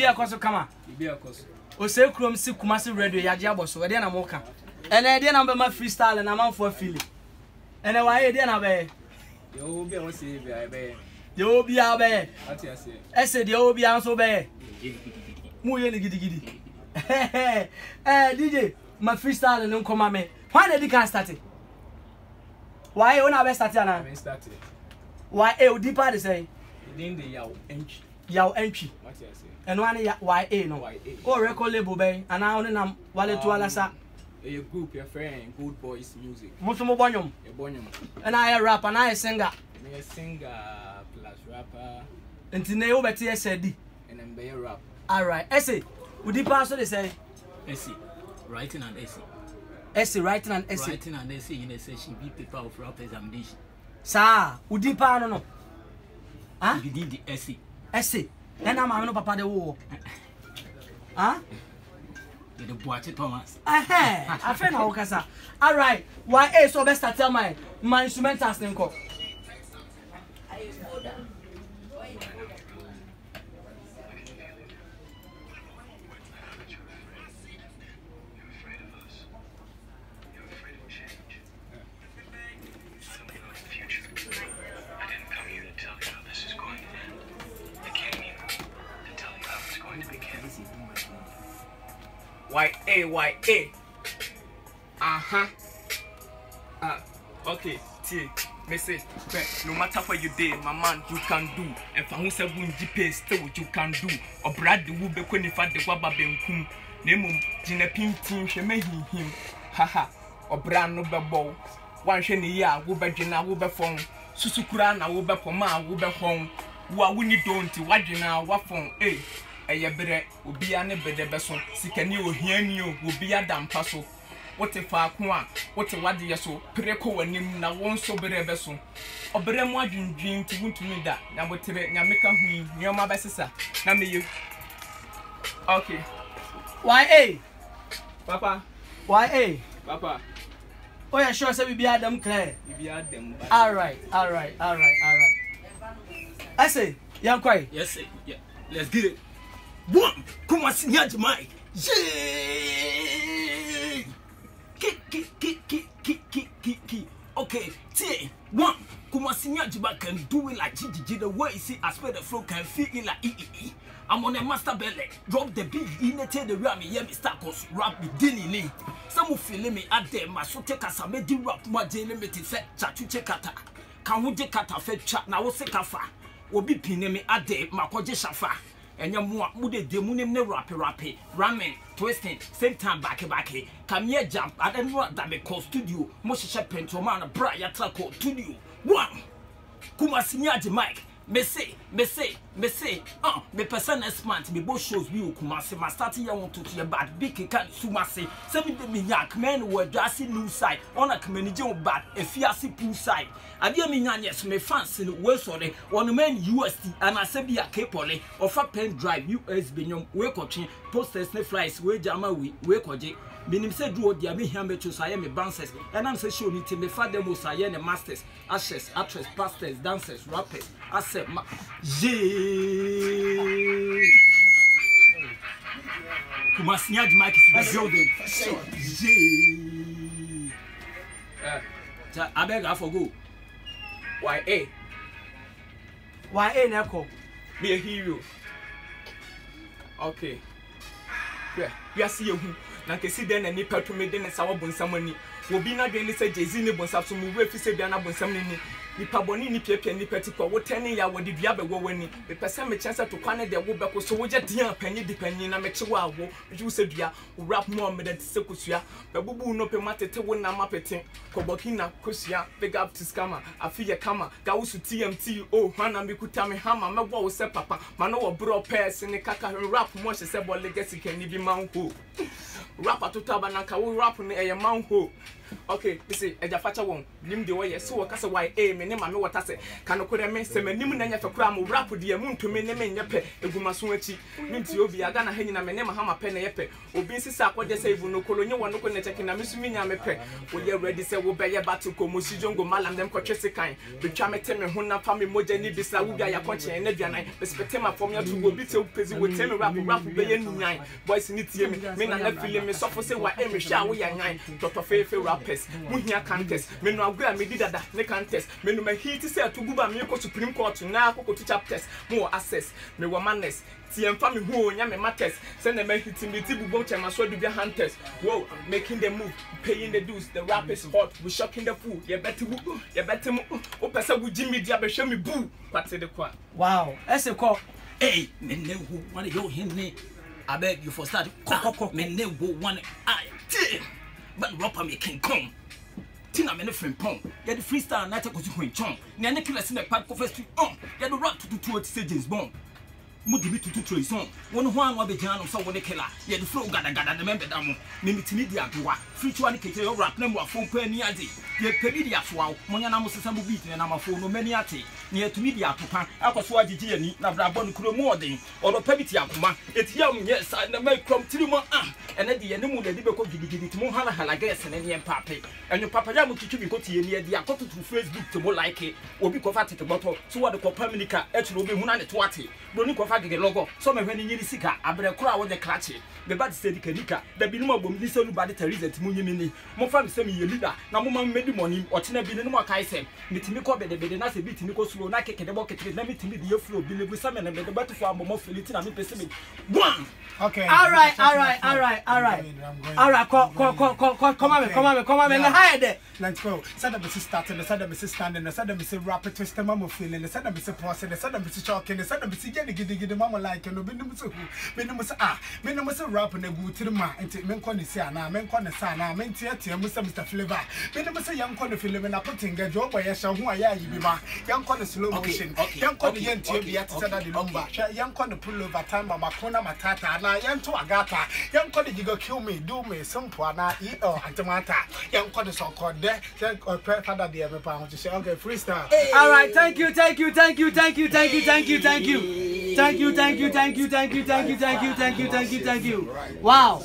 Bia koso kama. Bia koso. O se krom si Kumasi radio ya je aboso. E de na mo ka. Ene de na be ma freestyle na manfo feel. Ene wa e de na be. Yo bia won se bia be. Yo bia be. Ati ase. Ese de yo bia so be. Mu ye ni gidi. DJ, ma freestyle no come me. Why did you can start it? Why you na be start ya na? I start it. Why e deeper dey say? Then the yaw entry. Yaw entry. Ati ase. And one ya YA no. O record label be and now na wale to alasa. A group your friend Good Boys Music. Musu mo bonyom. E bonyom. And I a rapper and I a singer. Me a singer plus rapper. Enti na you beti SD. And I'm be a rap. All right. Essay. We deeper so they say. Essay. Writing and essay. Essay writing and essay. Writing and essay in a session be paper of rap examination. Sir, we deeper no. Huh? You did the essay. Essay. And I'm no papa de wo. Huh? The boate Thomas. I feel na okasa. All right. Why so best tell my instrumentals nko. YA. Okay, T. Me say, no matter what you did, my man, you can do. If I who say wunji pay, still what you can do. Or Brad the Wube Quenifa the Waba Benkum. Nemum, Gina Pintin, she may him. Haha. Or Bran no bebo. One shiny ya, Wube Gina, Wube phone. Susukurana, Wube Poma, Wube home. Wa wuni don't, Wajina, Wafon, eh. Eye bere obi ane bede beso sikani ohiani o obi adam paso wote fa ko a wote wade yeso preko wanim na won so bere beso obere mu adwundwin ti wuntumi da na botere nyameka hu nyoma besesa na meye okay YA papa oh yeah sure say we be adam clear we be adam all right I say young quiet yes sir yeah let's get it. One, Kumasi Nyajimai. Yeah. Ki. Okay, T. One, Kumasi Nyajimai can do it like Gigi. The way you see, I swear the flow can feel it like E. I'm on a master belly. Drop the beat in the tail the ram. Yeah, me start cause rap with Dilly. Some will feel me at them. My so take us a medi rap. My daily limited set. Chatu chekata. Can we take kata fed chat now? What's a kafa? Will be pinning me at them. My koje shafa. And your more mude demunim ne rapi ramen twisting same time back come here jump I don't know that me call studio moshisha pento man bra ya trako studio one Kumasi Nyajimai me say me person expand me both shows we Kumasi my starting year want to your bad big can sumasi semi de me yak men were just new side on a community bad if you see pool side I dear me yes me fancy we sorry on men USD and I say be a capole of a pen drive USB nyom we coaching posters ne flies we jama we koje minim say do dia me hia me cho say me bouncers and am say show me me fa them was say ne masters ashes actress pastors dancers rappers asset Kumasi Nyajimai is the building I beg I forgo YA Neko be a hero okay yeah we are see you na kesi den na nipa to me den sa wo bonsam ani obi na den say jezi ne bonsam so mu we fi se bia na bonsam ni nipa boni ni piapia nipa ti ko wo tene ya wo de dua be wo wani be pese me chance to kwane de wo be ko so wo je dia panyi di panyi na me che wo awo ju se dua wo rap mo me de se kusua be bubu no pe matete wo na mapete ko bokina kusua big up to scammer afiye kama ga wo su TMT oh hwana me kuta me hama me wo se papa ma no wo bro pese ne kaka rap mo se bo legacy kan ni bi man ho rap atoto abanaka wo rap ne eye man ho Okay, you see, a Jafacha won't. Nim the way, so I say why me name and what I say. Can I me say me nim and for cram rap with the moon to me name in your pet, a Gumasuchi, means you be a gonna hanging a name Hama pen a pe. Obisi Sap, what they say, no colonial one, no connecting a Miss Minia me pe. Will you ready say, will be a battle, Komusi Jongo Malam, them Cochesi kind. The Chametem and Huna family Mojani Bisa, will be a country and Ediana, the Spetema from your to go be so busy with Temi rap, be any nine. Boys need to me, men are feeling me suffer say why Amy shall we are nine. Dr. Faith rappers, Muhia contest, men no agree me did that, ne contest, men no heat to say to go by me go Supreme Court to now go to chapters, more access, me womaness. See, and family who yam matters, send them hitting the table boat and my sword to be hunters. Whoa, making the move, paying the dues, the rap is hot, we shocking the food, you better move, oh, person with Jimmy Diab, show me boo, what's the quad? Wow, that's a call. Hey, men know who want to go in. I beg you for start. Men know who want I tell. But rapper me can come. Tina men friend pong. Get the freestyle night go to Queen Chong. Nana killers in the park for first on. Get the rap to do it say James Bond. Mudi to try song. One wa be jano so one killer. Ye the flow gada the member damo. Mimi media doa. Free to one kete your rap number phone penny adi. Ye pedia swao. Monya na mo sesambu beat na ma phone no many ati. Near to media papa. Akoswa gigi ni na bra bon kuro more than or pebiti akuma. It yam yes and the make from 3 months and then the animal that be gigi to mo hala guess and any pape. And your papa jamu to be got here near the akot to Facebook to more like it. Or be converted to bottle. So what the copanica et will be munane to wati. Don't the logo. Some when you need sika, Abra Kura with the clutch. The bad said Kanika, the Binuma Bum, this only body Teresa Munimini. Mofam semi leader, Namuma made money, or Tina Binuma Kaisen. Mitimiko be the Bedenas a bit Nico Slow, Nike, the bucket, let me tell you, flow, Billy with some and the battle for more Philippine and pessimism. One! Okay. All right. Come on, and hide it. Let's go. Said that Mrs. starting, the said that Mrs. standing, the said that Mrs. rapid twist, the mama feeling, the said that Mrs. Posse, the said that Mrs. Chalking, the said that Mrs. Getting the mama like, and the Minimus rap and the boot to the man, and take men corner sana, men corner sana, men theatre, Mr. Flavor. Minimus young corner film and I putting a job by a show who I am, young corner slow motion, young corner young TV at the lumber, young corner pull over time by Macona Matata, young to Agata, young corner you go kill me, do me, some poana, eat or antimata, young corner so called there, or father the other pound to say, okay, freestyle. All right, thank you. Wow.